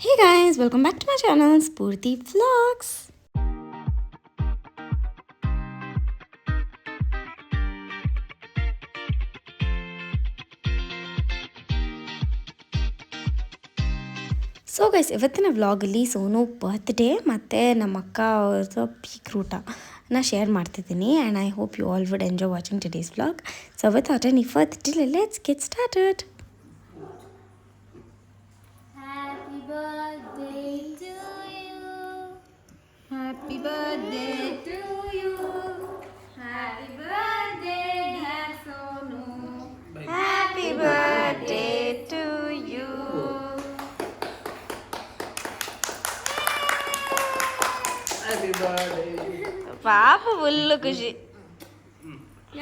Hey guys, welcome back to my channel Spurti Vlogs. So guys, ಇವತ್ತಿನ ವ್ಲಾಗಲ್ಲಿ Sonu birthday ಮತ್ತು ನಮ್ಮ ಅಕ್ಕ ಅವ್ರದ್ದು ಪೀಕ್ ರೂಟನ ಶೇರ್ ಮಾಡ್ತಿದ್ದೀನಿ and I hope you all would enjoy watching today's vlog. So without any further delay, let's get started. Happy birthday to you. Happy birthday, dear Sonu. Happy birthday to you. Happy birthday. ಪಾಪ full ಖುಷಿ.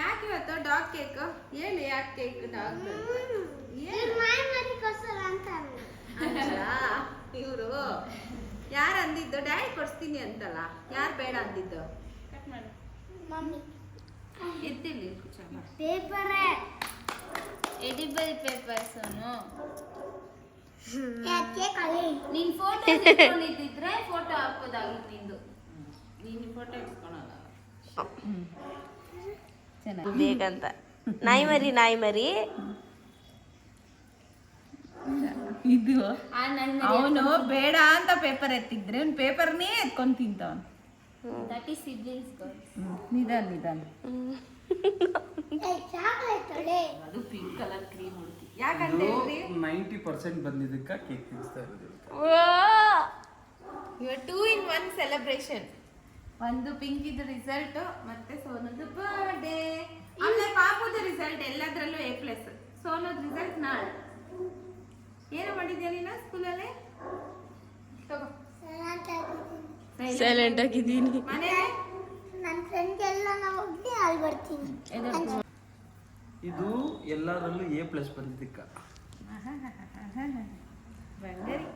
ಯಾಕೆ ಇವತ್ತು dog cake? ಹೇಳಿ ಯಾಕೆ cake dog? ಇವರು ಯಾರು ಅಂದಿದ್ದು? Daddy ಕೊಡಿಸ್ತೀನಿ ಅಂತಲ್ಲ, ಯಾರು ಬೇಡ ಅಂದಿದ್ದು? ಎದ್ದಿಲ್ಲಿ ಪೇಪರ್ ಎಡಿಬಲ್ ಪೇಪರ್ ಸೋನು ನೀನ್ ಫೋಟೋ ಇಟ್ಕೊಂಡಿದ್ರೆ ಫೋಟೋ ಹಾಕೋದಾಗಿತ್ತು ನಿಂದು. ನೀನು ಫೋಟೋ ಇಟ್ಕೊಳಲ್ಲ. ಬೇಕಂತ ನಾಯಿ ಮರಿ ಇದು ಅವನು ಬೇಡ ಅಂತ ಪೇಪರ್ ಎತ್ತಿದ್ರೆ ಅವ್ನು ಪೇಪರ್ನೇ ಎತ್ಕೊಂಡು ತಿಂತವನು. That is siblings girls. ನಿಧಾನ ಅದು ಪಿಂಕ್ ಕಲರ್ ಕ್ರೀಮ್ ಉಡ್ತಿ. ಯಾಕಂತ ಹೇಳ್ರಿ 90% ಬಂದಿದ್ದಕ್ಕ ಕೇಕ್ ತಿನ್ನಿಸ್ತಾ ಇರೋದು. ಇವಾಗ 2 in 1 ಸೆಲೆಬ್ರೇಷನ್. ಒಂದು ಪಿಂಕ್ ಇದು ರಿಸಲ್ಟ್ ಮತ್ತೆ ಸೋನದು ಬರ್ಡೇ, ಆಮೇಲೆ ಪಾಪುದು ರಿಸಲ್ಟ್. ಎಲ್ಲದರಲ್ಲೂ A+. ಸೋನದ್ ರಿಸಲ್ಟ್ ನಾಳೆ. ಏನು ಮಾಡಿದ್ಯಾ ನೀನು ಸ್ಕೂಲಲ್ಲಿ? ತಗೋ. ಸೈಲೆಂಟ್ ಆಗಿದ್ದೀನಿ. ಮನೇಲಿ ನನ್ನ ಫ್ರೆಂಡ್ ಎಲ್ಲ ನಾವು ಹೋಗಿ ಅಲ್ಲಿ ಬರ್ತೀನಿ. ಇದು ಎಲ್ಲರಲ್ಲೂ A+ ಬಂದಿದ್ದಕ್ಕ. Bangari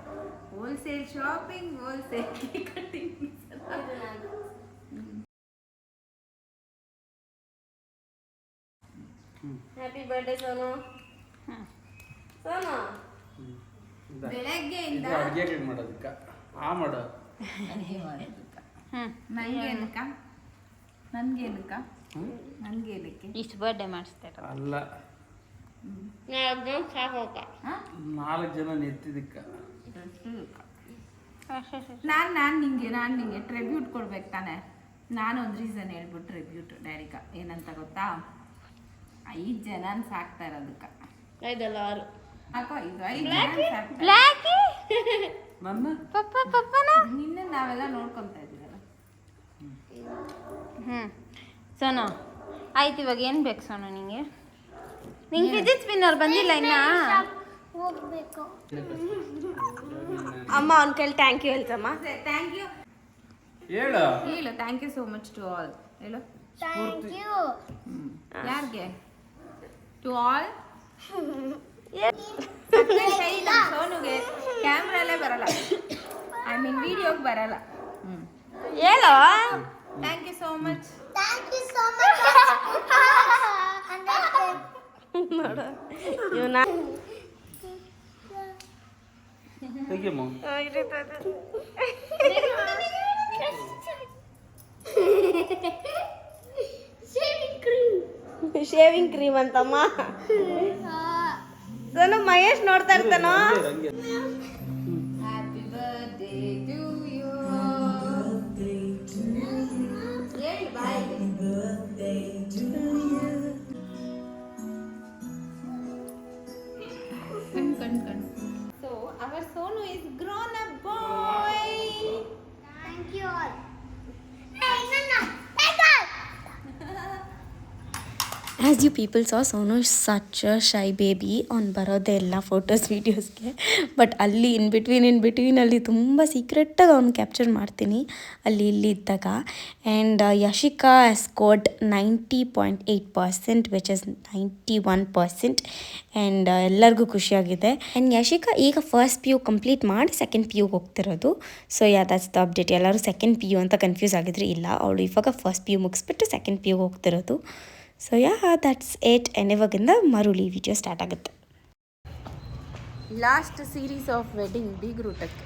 wholesale shopping, wholesale cutting. Happy birthday Sonu. Sonu ಬೆಳಗ್ಗೆಯಿಂದ ಇದು ಅಡುಗೆಗಳು ಮಾಡೋದಕ್ಕ ಮಾಡೋ ನನ್ಗೇನಕ್ಕ ಇಷ್ಟು ಬರ್ಡೇ ಮಾಡಿಸ್ತಾರೆ. ಅಲ್ಲ, 4 ಜನ ನೆತ್ತಿದ್ದಕ್ಕ. ನಾನು ನಿಂಗೆ ಟ್ರಿಬ್ಯೂಟ್ ಕೊಡ್ಬೇಕು ತಾನೆ. ನಾನು ಒಂದು ರೀಸನ್ ಹೇಳ್ಬಿಟ್ಟು ಟ್ರಿಬ್ಯೂಟ್ ಡ್ಯಾಡಿಕ ಏನಂತ ಗೊತ್ತಾ? 5 ಜನ ಸಾಕ್ತಾ ಇರೋದಕ್ಕ. 5 ಅಲ್ಲ 6. ಅಕ್ಕ ಇದು 5 ಜನ ನನ್ನ ನಿನ್ನ ನಾವೆಲ್ಲ ನೋಡ್ಕೊಂತ ಇದೀವಲ್ಲ. ಸೋನು ಆಯ್ತು, ಇವಾಗ ಏನು ಬೇಕು ಸೋನು ನಿಂಗೆ? ನಿಂಗೆ ಫಿಸಿಕ್ಸ್ ವಿನ್ನರ್ ಬಂದಿಲ್ಲ ಇನ್ನ? ಹೋಗ್ಬೇಕು. ಅಮ್ಮ ಅವ್ನ ಕೈಲಿ ಥ್ಯಾಂಕ್ ಯು ಹೇಳ್ತಮ್ಮ. ಥ್ಯಾಂಕ್ ಯು ಹೇಳು. Thank you so much to all. ಹೇಳು. Thank you. ಯಾರಿಗೆ? To all. ಸೋನುಗೆ ಕ್ಯಾಮ್ರಲ್ಲೇ ಬರಲ್ಲ, ಐ ಮೀನ್ ವಿಡಿಯೋಗೆ ಬರಲ್ಲ. ಹೇಳೋ. Thank you so much. Thank you so much. ನೋಡು ಇವನ ತೆಗಿಯಮ್ಮ. ಶೇವಿಂಗ್ ಕ್ರೀಮ್ ಅಂತಮ್ಮ. ಸೋನು ಮಹೇಶ್ ನೋಡ್ತಾ ಇರ್ತಾನೋ. Happy birthday to you. ಹೇಳಿ ಬಾಯ್. ಕಣ್. So our Sonu is grown up boy. Thank you all. ನನ್ನ paper. As you people saw, Sonu is such a shy baby. ಅವ್ನು ಬರೋದೇ ಇಲ್ಲ ಫೋಟೋಸ್ ವೀಡಿಯೋಸ್ಗೆ. ಬಟ್ ಅಲ್ಲಿ ಇನ್ ಬಿಟ್ವೀನ್ ಅಲ್ಲಿ ತುಂಬ ಸೀಕ್ರೆಟಾಗಿ ಅವ್ನು ಕ್ಯಾಪ್ಚರ್ ಮಾಡ್ತೀನಿ ಅಲ್ಲಿ ಇಲ್ಲಿ ಇದ್ದಾಗ. And Yashika scored 90.8%, which is 91%. And ಎಲ್ಲರಿಗೂ ಖುಷಿಯಾಗಿದೆ. ಆ್ಯಂಡ್ ಯಶಿಕಾ ಈಗ ಫಸ್ಟ್ PU ಕಂಪ್ಲೀಟ್ ಮಾಡಿ ಸೆಕೆಂಡ್ PUಗೆ ಹೋಗ್ತಿರೋದು. So that's the update. ಎಲ್ಲರೂ ಸೆಕೆಂಡ್ PU ಅಂತ ಕನ್ಫ್ಯೂಸ್ ಆಗಿದ್ರೆ ಇಲ್ಲ, ಅವಳು ಇವಾಗ ಫಸ್ಟ್ PU ಮುಗಿಸ್ಬಿಟ್ಟು ಸೆಕೆಂಡ್ PUಗೆ ಹೋಗ್ತಿರೋದು. So that's it. ಆ್ಯಂಡ್ ಇವಾಗಿಂದ ಮರುಳಿ ವಿಡಿಯೋ ಸ್ಟಾರ್ಟ್ ಆಗುತ್ತೆ. ಲಾಸ್ಟ್ ಸೀರೀಸ್ ಆಫ್ ವೆಡ್ಡಿಂಗ್ ಬೀಗ್ರೂಟಕ್ಕೆ.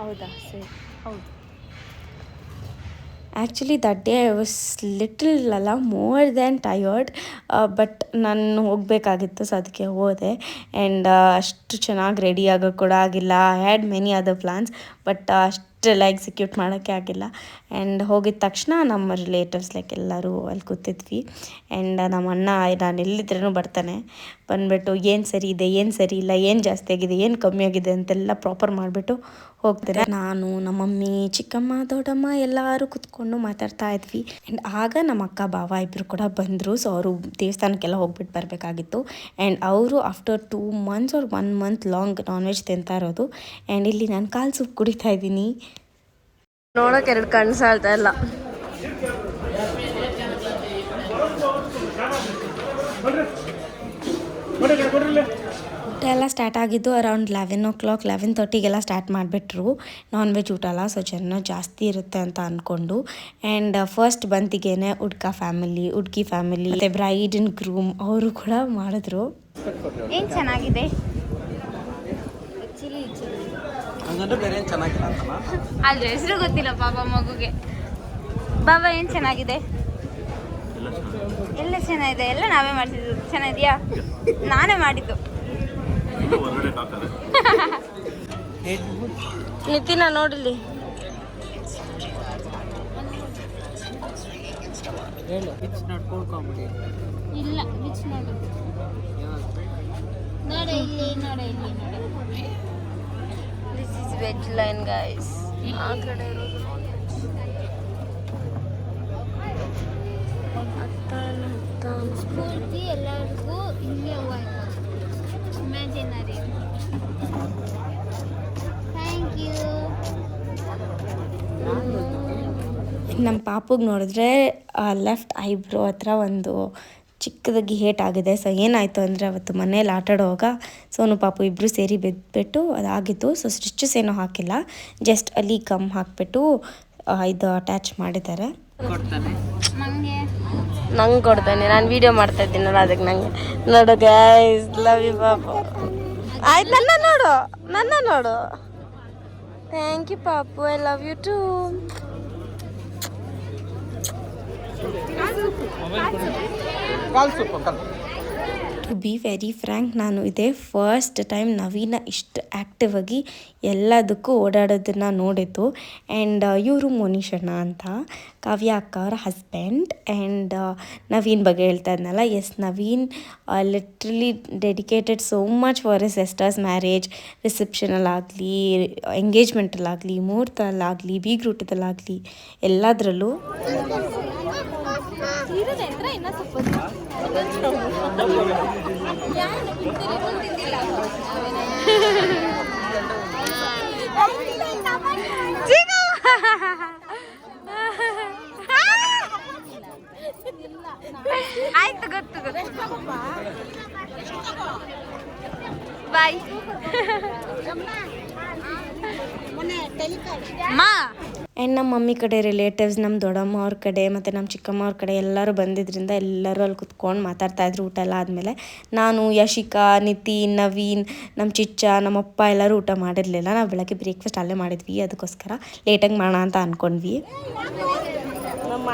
ಹೌದಾ ಸರಿ. ಹೌದು. Actually that day I was little ಅಲ್ಲ ಮೋರ್ ದ್ಯಾನ್ ಟಯರ್ಡ್, ಬಟ್ ನಾನು ಹೋಗಬೇಕಾಗಿತ್ತು ಸೊ ಅದಕ್ಕೆ ಹೋದೆ. ಆ್ಯಂಡ್ ಅಷ್ಟು ಚೆನ್ನಾಗಿ ರೆಡಿ ಆಗೋಕ್ಕೆ ಕೂಡ ಆಗಿಲ್ಲ. I had many other plans, but ಅಷ್ಟೆಲ್ಲ ಎಕ್ಸಿಕ್ಯೂಟ್ ಮಾಡೋಕ್ಕೆ ಆಗಿಲ್ಲ. ಆ್ಯಂಡ್ ಹೋಗಿದ ತಕ್ಷಣ ನಮ್ಮ ರಿಲೇಟಿವ್ಸ್ ಎಲ್ಲರೂ ಅಲ್ಲಿ ಕೂತಿದ್ವಿ. ಆ್ಯಂಡ್ ನಮ್ಮ ಅಣ್ಣ ನಾನು ಎಲ್ಲಿದ್ರೂ ಬರ್ತಾನೆ, ಬಂದುಬಿಟ್ಟು ಏನು ಸರಿ ಇದೆ, ಏನು ಸರಿ ಇಲ್ಲ, ಏನು ಜಾಸ್ತಿ ಆಗಿದೆ, ಏನು ಕಮ್ಮಿ ಆಗಿದೆ ಅಂತೆಲ್ಲ ಪ್ರಾಪರ್ ಮಾಡಿಬಿಟ್ಟು ಹೋಗ್ತಾರೆ. ನಾನು ನಮ್ಮ ಮಮ್ಮಿ, ಚಿಕ್ಕಮ್ಮ, ದೊಡ್ಡಮ್ಮ ಎಲ್ಲರೂ ಕೂತ್ಕೊಂಡು ಮಾತಾಡ್ತಾ ಇದ್ವಿ. ಆ್ಯಂಡ್ ಆಗ ನಮ್ಮ ಅಕ್ಕ ಬಾವ ಇಬ್ಬರು ಕೂಡ ಬಂದರು. ಸೊ ಅವರು ದೇವಸ್ಥಾನಕ್ಕೆಲ್ಲ ಹೋಗ್ಬಿಟ್ಟು ಬರಬೇಕಾಗಿತ್ತು. ಆ್ಯಂಡ್ ಅವರು after 2 months or 1 month long non veg ತಿಂತಾ ಇರೋದು. ಆ್ಯಂಡ್ ಇಲ್ಲಿ ನಾನು ಕಾಲು ಸೂಪ್ ಕುಡಿತಾ ಇದ್ದೀನಿ. ನೋಡೋಕೆ 2 ಕಣ್ಣು ಸಾಲ್ತಾ ಇಲ್ಲ. ಊಟ ಎಲ್ಲ ಸ್ಟಾರ್ಟ್ ಆಗಿದ್ದು ಅರೌಂಡ್ 11 o'clock 11:30ಗೆಲ್ಲ ಸ್ಟಾರ್ಟ್ ಮಾಡಿಬಿಟ್ರು. ನಾನ್ ವೆಜ್ ಊಟ ಅಲ್ಲ, ಸೊ ಜನ ಜಾಸ್ತಿ ಇರುತ್ತೆ ಅಂತ ಅಂದ್ಕೊಂಡು. ಆ್ಯಂಡ್ ಫಸ್ಟ್ ಬಂತಿಗೇನೆ ಹುಡುಗ ಫ್ಯಾಮಿಲಿ, ಹುಡುಗಿ ಫ್ಯಾಮಿಲಿ ಮತ್ತು ಬ್ರೈಡ್ ಆ್ಯಂಡ್ ಗ್ರೂಮ್ ಅವರು ಕೂಡ ಮಾಡಿದ್ರು. ಏನು ಚೆನ್ನಾಗಿದೆ ಹಂಗಂದ್ರೆ ಬೇರೆ ಏನು ಚೆನ್ನಾಗಿಲ್ಲ ಅಂತಲ್ಲ. ಅದ್ರ ಹೆಸರು ಗೊತ್ತಿಲ್ಲ ಪಾಪ ಮಗುಗೆ. ಬಾಬಾ ಏನು ಚೆನ್ನಾಗಿದೆ? ಎಲ್ಲ ಚೆನ್ನಾಗಿದೆ. ಎಲ್ಲ ನಾವೇ ಮಾಡಿಸಿದ್ದು. ಚೆನ್ನಾಗಿದೆಯಾ? ನಾನೇ ಮಾಡಿದ್ದು. ನಿತಿನ ನೋಡಲಿ. ಇಲ್ಲ ಬಿಚ್ ನೋಡು. ನೋಡೆ ಇಲ್ಲಿ, ನೋಡೆ ಇಲ್ಲಿ, ನೋಡೆ. This is veg line guys. ಆ ಕಡೆ ಇರೋದು ಸ್ಫೂರ್ತಿ ಎಲ್ಲರಿಗೂ ಹಿಂಗೆ ಹೂವು ಇಮ್ಯಾಜಿನರಿ. Thank you. ನಮ್ಮ ಪಾಪುಗೆ ನೋಡಿದ್ರೆ ಲೆಫ್ಟ್ ಐಬ್ರೋ ಹತ್ರ ಒಂದು ಚಿಕ್ಕದಾಗಿ ಹೇಟ್ ಆಗಿದೆ. ಸೊ ಏನಾಯಿತು ಅಂದರೆ ಅವತ್ತು ಮನೇಲಿ ಆಟಾಡುವಾಗ ಸೋನು ಪಾಪು ಇಬ್ಬರು ಸೇರಿ ಬಿದ್ದುಬಿಟ್ಟು ಅದಾಗಿತ್ತು. ಸೊ ಸ್ಟಿಚಸ್ ಏನೂ ಹಾಕಿಲ್ಲ, ಜಸ್ಟ್ ಅಲ್ಲಿ ಗಮ್ ಹಾಕಿಬಿಟ್ಟು ಇದು ಅಟ್ಯಾಚ್ ಮಾಡಿದ್ದಾರೆ. ನಂಗೆ ಕೊಡ್ತಾನೆ, ನಾನು ವೀಡಿಯೋ ಮಾಡ್ತಾ ಇದ್ದೀನಲ್ಲ ಅದಕ್ಕೆ ನಂಗೆ ನೋಡು ಗೈಸ್. ಲವ್ ಯು ಪಾಪು. ಆಯ್ತು, ನನ್ನ ನೋಡು. ಥ್ಯಾಂಕ್ ಯು ಪಾಪು, I love you too. To be very frank, ನಾನು ಇದೇ ಫಸ್ಟ್ ಟೈಮ್ ನವೀನ ಇಷ್ಟು ಆ್ಯಕ್ಟಿವ್ ಆಗಿ ಎಲ್ಲದಕ್ಕೂ ಓಡಾಡೋದನ್ನು ನೋಡಿದ್ದು. ಆ್ಯಂಡ್ ಇವರು ಮೋನಿಶಣ್ಣ ಅಂತ, ಕಾವ್ಯ ಅಕ್ಕ ಅವರ ಹಸ್ಬೆಂಡ್. ಆ್ಯಂಡ್ ನವೀನ್ ಬಗ್ಗೆ ಹೇಳ್ತಾ ಇದ್ನಲ್ಲ, yes, Naveen literally dedicated so much for his sisters marriage. ರಿಸೆಪ್ಷನಲ್ಲಾಗಲಿ, ಎಂಗೇಜ್ಮೆಂಟಲ್ಲಾಗಲಿ, ಮುಹೂರ್ತಲ್ಲಾಗಲಿ, ಬೀಗ್ರೂಟದಲ್ಲಾಗಲಿ, ಎಲ್ಲದರಲ್ಲೂ. ಆಯ್ತು, ಗೊತ್ತು ಬಾಯ್. ಆ್ಯಂಡ್ ನಮ್ಮ ಮಮ್ಮಿ ಕಡೆ ರಿಲೇಟಿವ್ಸ್, ನಮ್ಮ ದೊಡ್ಡಮ್ಮ ಅವ್ರ ಕಡೆ ಮತ್ತು ನಮ್ಮ ಚಿಕ್ಕಮ್ಮ ಅವ್ರ ಕಡೆ ಎಲ್ಲರೂ ಬಂದಿದ್ದರಿಂದ ಎಲ್ಲರೂ ಅಲ್ಲಿ ಕುತ್ಕೊಂಡು ಮಾತಾಡ್ತಾಯಿದ್ರು. ಊಟ ಎಲ್ಲ ಆದಮೇಲೆ ನಾನು, ಯಶಿಕಾ, ನಿತಿನ್, ನವೀನ್, ನಮ್ಮ ಚಿಚ್ಚ, ನಮ್ಮಪ್ಪ ಎಲ್ಲರೂ ಊಟ ಮಾಡಿರಲಿಲ್ಲ. ನಾವು ಬೆಳಗ್ಗೆ ಬ್ರೇಕ್ಫಾಸ್ಟ್ ಅಲ್ಲೇ ಮಾಡಿದ್ವಿ, ಅದಕ್ಕೋಸ್ಕರ ಲೇಟಾಗಿ ಮಾಡೋಣ ಅಂತ ಅಂದ್ಕೊಂಡ್ವಿ. ನಮ್ಮ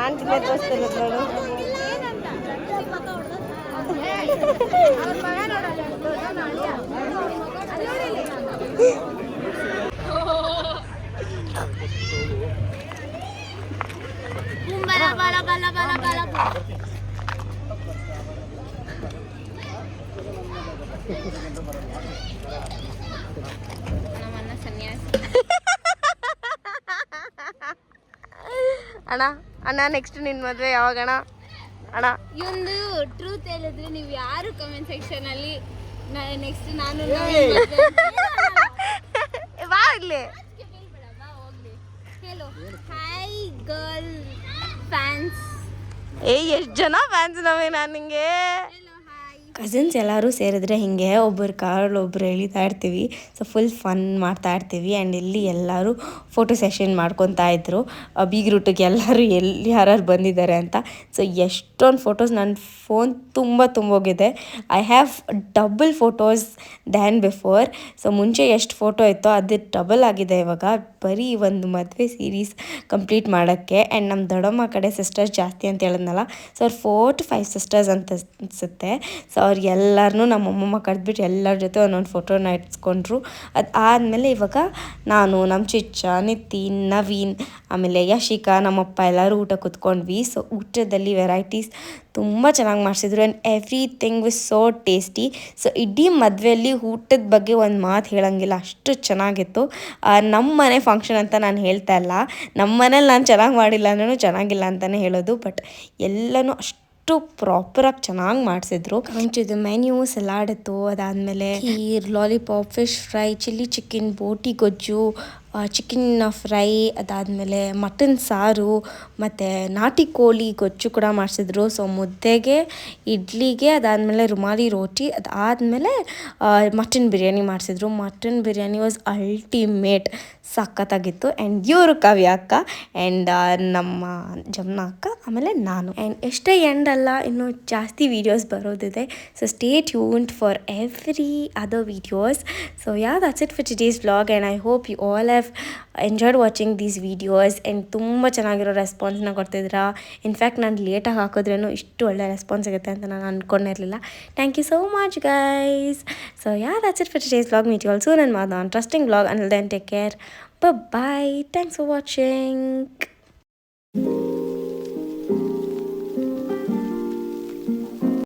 ನಮ್ಮನ್ನ ಸನ್ಯಾಸಿ. ಅಣ್ಣ ನೆಕ್ಸ್ಟ್ ನಿನ್ನ ಮದುವೆ ಯಾವಾಗಣ್ಣ? ಅಣ್ಣ ಒಂದು ಟ್ರೂತ್ ಹೇಳಿದ್ರೆ ನೀವು ಯಾರು ಕಮೆಂಟ್ ಸೆಕ್ಷನ್ ಅಲ್ಲಿ ನೆಕ್ಸ್ಟ್ ನಾನು ಬಾ ಇಲ್ಲಿ ಹೇಳು ಹಾಯ್ ಗರ್ಲ್ ಫ್ಯಾನ್ಸ್. ಎಷ್ಟು ಜನ ಫ್ಯಾನ್ಸ್ ನವೇ ನಾನು ನಿಂಗೆ. ಹೇಳು ಹಾಯ್. ಕಸಿನ್ಸ್ ಎಲ್ಲರೂ ಸೇರಿದ್ರೆ ಹಿಂಗೆ ಒಬ್ಬರು ಕಾರಲ್ಲಿ ಒಬ್ಬರು ಎಳಿತಾ ಇರ್ತೀವಿ. ಸೊ ಫುಲ್ ಫನ್ ಮಾಡ್ತಾ ಇರ್ತೀವಿ. ಆ್ಯಂಡ್ ಇಲ್ಲಿ ಎಲ್ಲರೂ ಫೋಟೋ ಸೆಷನ್ ಮಾಡ್ಕೊತಾ ಇದ್ರು. ಬೀಗ್ರೂಟಿಗೆ ಎಲ್ಲರೂ ಯಾರು ಬಂದಿದ್ದಾರೆ ಅಂತ. ಸೊ ಎಷ್ಟೊಂದು ಫೋಟೋಸ್ ನನ್ನ ಫೋನ್ ತುಂಬೋಗಿದೆ. I have double photos than before. So ಮುಂಚೆ ಎಷ್ಟು ಫೋಟೋ ಇತ್ತೋ ಅದು ಡಬಲ್ ಆಗಿದೆ ಇವಾಗ, ಬರೀ ಒಂದು ಮದುವೆ ಸೀರೀಸ್ ಕಂಪ್ಲೀಟ್ ಮಾಡೋಕ್ಕೆ. ಆ್ಯಂಡ್ ನಮ್ಮ ದೊಡ್ಡಮ್ಮ ಕಡೆ ಸಿಸ್ಟರ್ಸ್ ಜಾಸ್ತಿ ಅಂತ ಹೇಳಿದ್ನಲ್ಲ, ಸೊ ಅವ್ರು 4 to 5 ಸಿಸ್ಟರ್ಸ್ ಅಂತ ಅನಿಸುತ್ತೆ. ಸೊ ಅವ್ರು ಎಲ್ಲರನ್ನೂ ನಮ್ಮ ಅಮ್ಮಮ್ಮ ಕರೆದ್ಬಿಟ್ಟು ಎಲ್ಲರ ಜೊತೆ ಒಂದೊಂದು ಫೋಟೋನ ಇಟ್ಸ್ಕೊಂಡ್ರು. ಅದು ಆದಮೇಲೆ ಇವಾಗ ನಾನು, ನಮ್ಮ ಚಿಚ್ಚ, ನಿತಿನ್, ನವೀನ್, ಆಮೇಲೆ ಯಶಿಕಾ, ನಮ್ಮಪ್ಪ ಎಲ್ಲರೂ ಊಟ ಕೂತ್ಕೊಂಡ್ವಿ. ಸೊ ಊಟದಲ್ಲಿ ವೆರೈಟೀಸ್ ತುಂಬ ಚೆನ್ನಾಗಿ ಮಾಡಿಸಿದ್ರು. And everything was so tasty. So ಇಡೀ ಮದುವೆಯಲ್ಲಿ ಊಟದ ಬಗ್ಗೆ ಒಂದು ಮಾತು ಹೇಳೋಂಗಿಲ್ಲ, ಅಷ್ಟು ಚೆನ್ನಾಗಿತ್ತು. ನಮ್ಮ ಮನೆ ಫಂಕ್ಷನ್ ಅಂತ ನಾನು ಹೇಳ್ತಾ ಇಲ್ಲ, ನಮ್ಮ ಮನೇಲಿ ನಾನು ಚೆನ್ನಾಗಿ ಮಾಡಿಲ್ಲ ಅಂದ್ರೂ ಚೆನ್ನಾಗಿಲ್ಲ ಅಂತಲೇ ಹೇಳೋದು. ಬಟ್ ಎಲ್ಲನೂ ಅಷ್ಟು ಪ್ರಾಪರಾಗಿ ಚೆನ್ನಾಗಿ ಮಾಡಿಸಿದ್ರು. ಇದು ಮೆನ್ಯೂ ಸಲಾಡ್ ಇತ್ತು, ಅದಾದಮೇಲೆ kheer, lollipop, fish fry, chilli chicken, ಬೋಟಿ ಗೊಜ್ಜು, ಚಿಕನ್ ಫ್ರೈ, ಅದಾದಮೇಲೆ ಮಟನ್ ಸಾರು ಮತ್ತು ನಾಟಿ ಕೋಳಿ ಗೊಜ್ಜು ಕೂಡ ಮಾಡಿಸಿದ್ರು. ಸೊ ಮುದ್ದೆಗೆ, ಇಡ್ಲಿಗೆ, ಅದಾದಮೇಲೆ ರುಮಾಲಿ ರೋಟಿ, ಅದಾದಮೇಲೆ ಮಟನ್ ಬಿರಿಯಾನಿ ಮಾಡಿಸಿದ್ರು. ಮಟನ್ ಬಿರಿಯಾನಿ ವಾಸ್ ಅಲ್ಟಿಮೇಟ್, ಸಖತ್ತಾಗಿತ್ತು. ಆ್ಯಂಡ್ ಇವರು ಕಾವ್ಯ ಅಕ್ಕ ಆ್ಯಂಡ್ ನಮ್ಮ ಜಮ್ನಾ ಅಕ್ಕ, ಆಮೇಲೆ ನಾನು. ಆ್ಯಂಡ್ ಎಷ್ಟೇ ಎಂಡ್ ಅಲ್ಲ, ಇನ್ನೂ ಜಾಸ್ತಿ ವೀಡಿಯೋಸ್ ಬರೋದಿದೆ. So stay tuned for every other videos. So that's it for today's vlog, and I hope you all have enjoyed watching these videos. And ತುಂಬ ಚೆನ್ನಾಗಿರೋ ರೆಸ್ಪಾನ್ಸ್ನ ಕೊಡ್ತಿದ್ದೀರಾ. ಇನ್ಫ್ಯಾಕ್ಟ್ ನಾನು ಲೇಟಾಗಿ ಹಾಕಿದ್ರೂ ಇಷ್ಟು ಒಳ್ಳೆ ರೆಸ್ಪಾನ್ಸ್ ಸಿಗುತ್ತೆ ಅಂತ ನಾನು ಅಂದ್ಕೊಂಡಿರಲಿಲ್ಲ. Thank you so much guys. So that's it for today's vlog. Meet you all soon and more on interesting vlog. Until then, take care. Bye-bye. Thanks for watching.